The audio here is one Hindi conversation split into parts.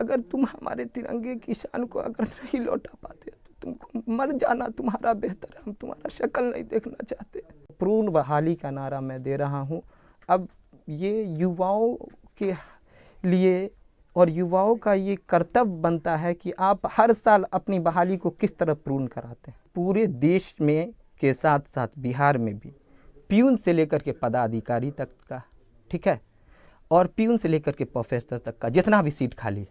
अगर तुम हमारे तिरंगे की शान को अगर नहीं लौटा पाते तो तुमको मर जाना तुम्हारा बेहतर है, हम तुम्हारा शक्ल नहीं देखना चाहते। पूर्ण बहाली का नारा मैं दे रहा हूँ। अब ये युवाओं के लिए और युवाओं का ये कर्तव्य बनता है कि आप हर साल अपनी बहाली को किस तरह पूर्ण कराते हैं। पूरे देश में के साथ साथ बिहार में भी प्यून से लेकर के पदाधिकारी तक का, ठीक है, और प्यून से लेकर के प्रोफेसर तक का जितना भी सीट खाली है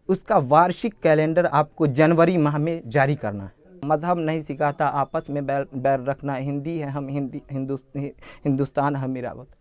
उसका वार्षिक कैलेंडर आपको जनवरी माह में जारी करना है। मजहब नहीं सिखाता आपस में बैर रखना, हिंदी है हम हिंदुस्तान है मेरा वतन।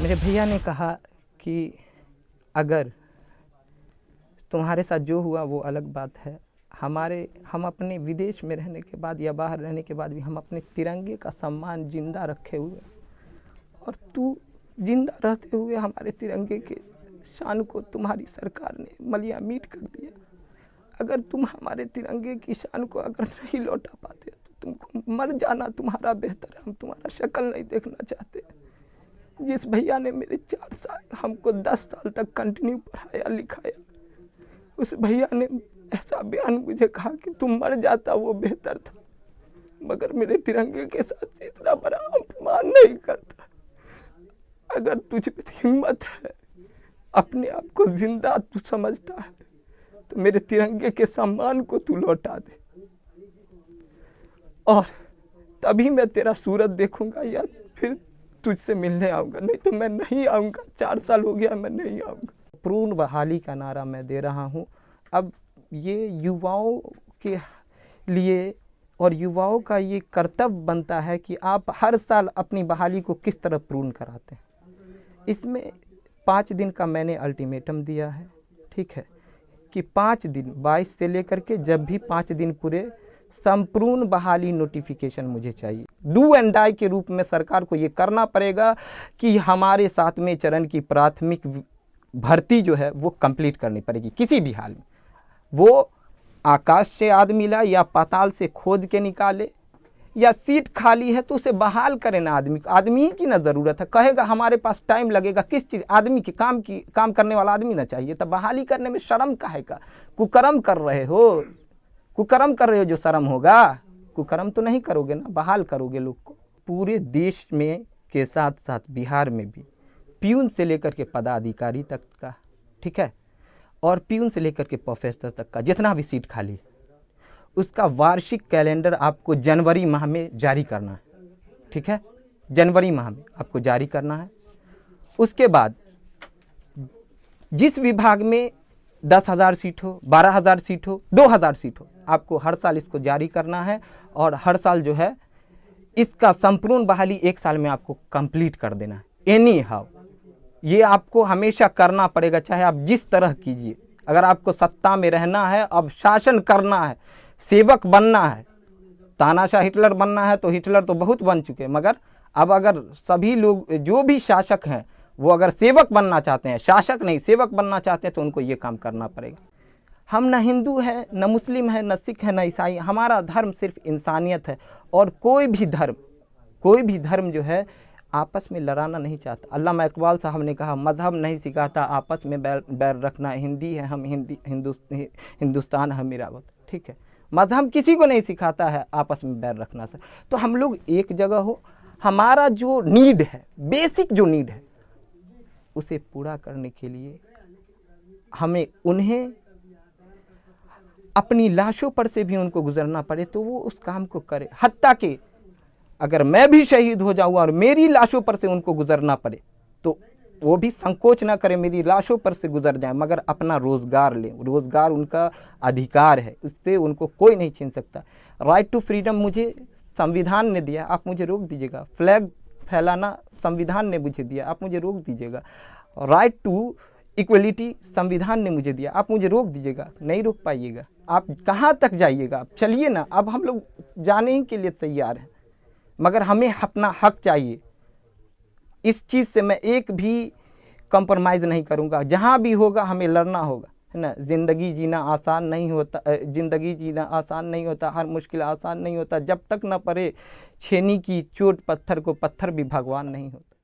मेरे भैया ने कहा कि अगर तुम्हारे साथ जो हुआ वो अलग बात है, हम अपने विदेश में रहने के बाद या बाहर रहने के बाद भी हम अपने तिरंगे का सम्मान जिंदा रखे हुए, और तू जिंदा रहते हुए हमारे तिरंगे के शान को तुम्हारी सरकार ने मलिया मीट कर दिया। अगर तुम हमारे तिरंगे की शान को अगर नहीं लौटा पाते तो तुमको मर जाना तुम्हारा बेहतर है, हम तुम्हारा शक्ल नहीं देखना चाहते। जिस भैया ने मेरे 4 साल हमको 10 साल तक कंटिन्यू पढ़ाया लिखाया, उस भैया ने ऐसा बयान मुझे कहा कि तुम मर जाता वो बेहतर था, मगर मेरे तिरंगे के साथ इतना बड़ा अपमान नहीं करता। अगर तुझ में हिम्मत है, अपने आप को जिंदा तू समझता है, तो मेरे तिरंगे के सम्मान को तू लौटा दे, और तभी मैं तेरा सूरत देखूंगा या फिर तुझसे मिलने आऊँगा, नहीं तो मैं नहीं आऊँगा। 4 साल हो गया मैं नहीं आऊँगा। पूर्ण बहाली का नारा मैं दे रहा हूँ। अब ये युवाओं के लिए और युवाओं का ये कर्तव्य बनता है कि आप हर साल अपनी बहाली को किस तरह पूर्ण कराते हैं। इसमें 5 दिन का मैंने अल्टीमेटम दिया है, ठीक है, कि 5 दिन 22 से लेकर के जब भी 5 दिन पूरे संपूर्ण बहाली नोटिफिकेशन मुझे चाहिए। डू एंड डाई के रूप में सरकार को ये करना पड़ेगा कि हमारे 7वें चरण की प्राथमिक भर्ती जो है वो कंप्लीट करनी पड़ेगी किसी भी हाल में। वो आकाश से आदमी लाए या पाताल से खोद के निकाले, या सीट खाली है तो उसे बहाल करें ना। आदमी की ना ज़रूरत है, कहेगा हमारे पास टाइम लगेगा, किस चीज़ आदमी की काम करने वाला आदमी ना चाहिए। तब बहाली करने में शर्म काहे का? कुकर्म कर रहे हो, कुकर्म कर रहे हो जो शर्म होगा। कुकर्म तो नहीं करोगे ना, बहाल करोगे लोग को। पूरे देश में के साथ साथ बिहार में भी प्यून से लेकर के पदाधिकारी तक का, ठीक है, और प्यून से लेकर के प्रोफेसर तक का जितना भी सीट खाली है उसका वार्षिक कैलेंडर आपको जनवरी माह में जारी करना है, ठीक है, जनवरी माह में आपको जारी करना है। उसके बाद जिस विभाग में 10,000 सीट हो, 12,000 सीट हो, 2,000 सीट हो, आपको हर साल इसको जारी करना है, और हर साल जो है इसका संपूर्ण बहाली 1 साल में आपको कंप्लीट कर देना है। एनी हाउ ये आपको हमेशा करना पड़ेगा, चाहे आप जिस तरह कीजिए। अगर आपको सत्ता में रहना है, अब शासन करना है, सेवक बनना है, तानाशाह हिटलर बनना है तो हिटलर तो बहुत बन चुके, मगर अब अगर सभी लोग जो भी शासक हैं वो अगर सेवक बनना चाहते हैं, शासक नहीं सेवक बनना चाहते हैं, तो उनको ये काम करना पड़ेगा। हम न हिंदू है, न मुस्लिम है, न सिख है, न ईसाई। हमारा धर्म सिर्फ इंसानियत है, और कोई भी धर्म जो है आपस में लड़ाना नहीं चाहता। अल्लामा इकबाल साहब ने कहा मजहब नहीं सिखाता आपस में बैर रखना, हिंदी है हम हिंदुस्तान है मेरा वतन, ठीक है। मजहब किसी को नहीं सिखाता है आपस में बैर रखना से। तो हम लोग एक जगह हो, हमारा जो नीड है, बेसिक जो नीड है, उसे पूरा करने के लिए हमें उन्हें अपनी लाशों पर से भी उनको गुजरना पड़े तो वो उस काम को करे। हत्ता कि अगर मैं भी शहीद हो जाऊँ और मेरी लाशों पर से उनको गुजरना पड़े तो वो भी संकोच ना करें, मेरी लाशों पर से गुजर जाए, मगर अपना रोज़गार लें। रोज़गार उनका अधिकार है, उससे उनको कोई नहीं छीन सकता। राइट टू फ्रीडम मुझे संविधान ने दिया, आप मुझे रोक दीजिएगा। फ्लैग फैलाना संविधान ने मुझे दिया, आप मुझे रोक दीजिएगा। राइट टू इक्वलिटी संविधान ने मुझे दिया, आप मुझे रोक दीजिएगा? नहीं रोक पाइएगा। आप कहाँ तक जाइएगा? आप चलिए ना, अब हम लोग जाने ही के लिए तैयार हैं, मगर हमें अपना हक चाहिए। इस चीज़ से मैं एक भी कंप्रोमाइज़ नहीं करूँगा। जहाँ भी होगा हमें लड़ना होगा, है ना। ज़िंदगी जीना आसान नहीं होता, ज़िंदगी जीना आसान नहीं होता, हर मुश्किल आसान नहीं होता। जब तक न पड़े छेनी की चोट पत्थर को, पत्थर भी भगवान नहीं होता।